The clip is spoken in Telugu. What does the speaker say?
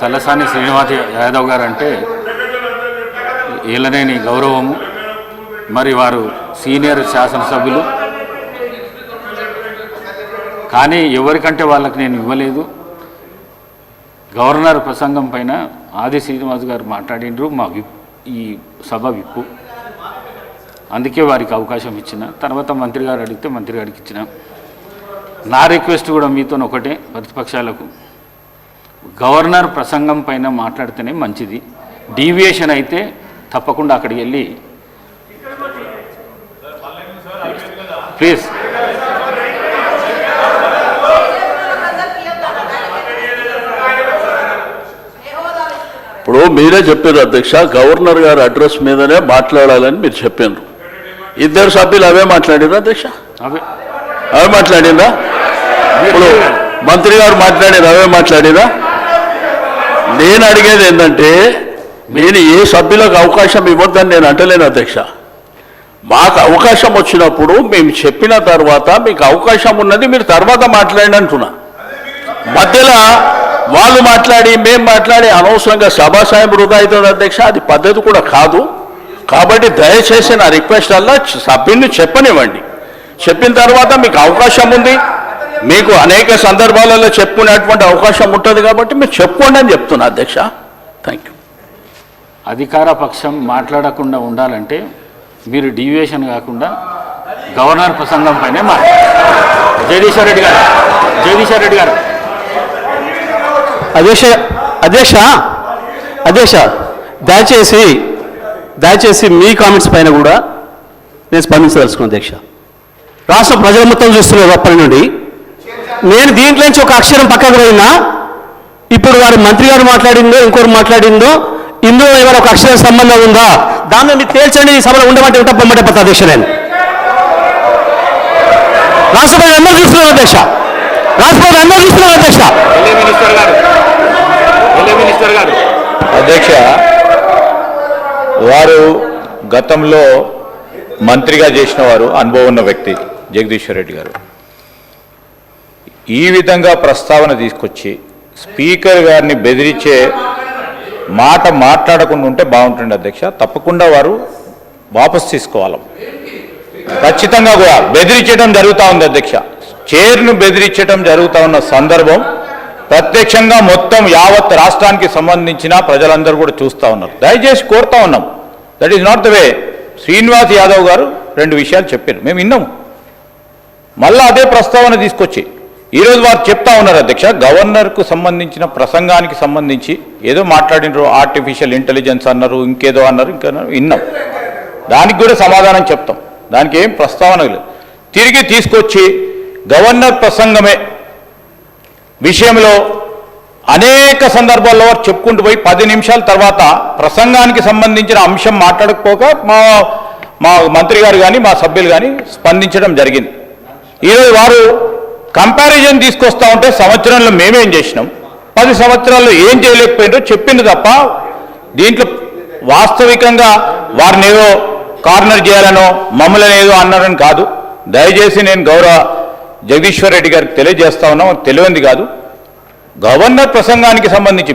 తలసాని శ్రీనివాస్ యాదవ్ గారు అంటే ఏలనేని గౌరవము. మరి వారు సీనియర్ శాసనసభ్యులు, కానీ ఎవరికంటే వాళ్ళకి నేను ఇవ్వలేదు. గవర్నర్ ప్రసంగం పైన ఆది శ్రీనివాస్ గారు మాట్లాడినరు, మా ఈ సభ విప్పు, అందుకే వారికి అవకాశం ఇచ్చిన. తర్వాత మంత్రి గారు అడిగితే మంత్రి గారికి ఇచ్చిన. నా రిక్వెస్ట్ కూడా మీతో ఒకటే, ప్రతిపక్షాలకు గవర్నర్ ప్రసంగం పైన మాట్లాడితేనే మంచిది. డీవియేషన్ అయితే తప్పకుండా అక్కడికి వెళ్ళి ప్లీజ్. ఇప్పుడు మీరే చెప్పారు అధ్యక్ష, గవర్నర్ గారి అడ్రస్ మీదనే మాట్లాడాలని మీరు చెప్పారు. ఇద్దరు సభ్యులు అవే మాట్లాడారు అధ్యక్ష, అవే మాట్లాడిందా? ఇప్పుడు మంత్రి గారు మాట్లాడారు, అవే మాట్లాడిరా? నేను అడిగేది ఏంటంటే, నేను ఏ సభ్యులకు అవకాశం ఇవ్వద్దని నేను అంటలేను అధ్యక్ష. మాకు అవకాశం వచ్చినప్పుడు మేము చెప్పిన తర్వాత మీకు అవకాశం ఉన్నది, మీరు తర్వాత మాట్లాడండి అంటున్నా. మధ్యలో వాళ్ళు మాట్లాడి మేము మాట్లాడి అనవసరంగా సభాసాయం వృధా అవుతుంది అధ్యక్ష, అది పద్ధతి కూడా కాదు. కాబట్టి దయచేసి నా రిక్వెస్ట్ అలా సభ్యుల్ని చెప్పనివ్వండి. చెప్పిన తర్వాత మీకు అవకాశం ఉంది, మీకు అనేక సందర్భాలలో చెప్పుకునేటువంటి అవకాశం ఉంటుంది, కాబట్టి మీరు చెప్పుకోండి అని చెప్తున్నా అధ్యక్ష. Thank you. అధికార పక్షం మాట్లాడకుండా ఉండాలంటే మీరు డీవియేషన్ కాకుండా గవర్నర్ ప్రసంగం పైనే మాట్లాడారు. జగదీశ్వర్ రెడ్డి గారు అధ్యక్ష దయచేసి మీ కామెంట్స్ పైన కూడా నేను స్పందించదలుచుకున్నాను అధ్యక్ష. రాష్ట్ర ప్రజల మొత్తం చూస్తున్నారు అప్పటి నుండి. నేను దీంట్లోంచి ఒక అక్షరం పక్కకు పోయినా, ఇప్పుడు వారి మంత్రి గారు మాట్లాడిందో ఇంకొకరు మాట్లాడిందో ఇందులో ఎవరు ఒక అక్షరం సంబంధం ఉందా దాన్ని మీరు తేల్చండి. ఈ సభలో ఉండమంటే ఉంటా, పొమ్మటే పోతా అధ్యక్ష. నేను రాష్ట్ర ప్రజలు అందరూ చూస్తున్నారు అధ్యక్ష, అధ్యక్ష వారు గతంలో మంత్రిగా చేసిన వారు, అనుభవం ఉన్న వ్యక్తి జగదీశ్వర్ రెడ్డి గారు. ఈ విధంగా ప్రస్తావన తీసుకొచ్చి స్పీకర్ గారిని బెదిరించే మాట మాట్లాడకుండా ఉంటే బాగుంటుంది అధ్యక్ష. తప్పకుండా వారు వాపసు తీసుకోవాలి. ఖచ్చితంగా కూడా బెదిరించడం జరుగుతూ ఉంది అధ్యక్ష. చైర్ను బెదిరించడం జరుగుతూ ఉన్న సందర్భం ప్రత్యక్షంగా మొత్తం యావత్ రాష్ట్రానికి సంబంధించిన ప్రజలందరూ కూడా చూస్తూ ఉన్నారు. దయచేసి కోరుతా ఉన్నాం, that is not the way. Srinivas Yadav గారు 2 విషయాలు చెప్పారు, మేము విన్నాము. మళ్ళీ అదే ప్రస్తావన తీసుకొచ్చి ఈరోజు వారు చెప్తా ఉన్నారు అధ్యక్ష, గవర్నర్కు సంబంధించిన ప్రసంగానికి సంబంధించి ఏదో మాట్లాడినారు, ఆర్టిఫిషియల్ ఇంటెలిజెన్స్ అన్నారు, ఇంకేదో అన్నారు, విన్నాం. దానికి కూడా సమాధానం చెప్తాం, దానికి ఏం ప్రస్తావన లేదు. తిరిగి తీసుకొచ్చి గవర్నర్ ప్రసంగమే విషయంలో అనేక సందర్భాల్లో వారు చెప్పుకుంటూ పోయి 10 నిమిషాల తర్వాత ప్రసంగానికి సంబంధించిన అంశం మాట్లాడకపోక మా మంత్రి గారు కానీ మా సభ్యులు కానీ స్పందించడం జరిగింది. ఈరోజు వారు కంపారిజన్ తీసుకొస్తూ ఉంటే సంవత్సరంలో మేమేం చేసినాం, 10 సంవత్సరాల్లో ఏం చేయలేకపోయినారో చెప్పింది తప్ప దీంట్లో వాస్తవికంగా వారిని ఏదో కార్నర్ చేయాలనో మమ్మల్ని ఏదో అన్నారని కాదు. దయచేసి నేను గౌరవ జగదీశ్వర్ రెడ్డి గారికి తెలియజేస్తా ఉన్నాం, తెలియంది కాదు. గవర్నర్ ప్రసంగానికి సంబంధించి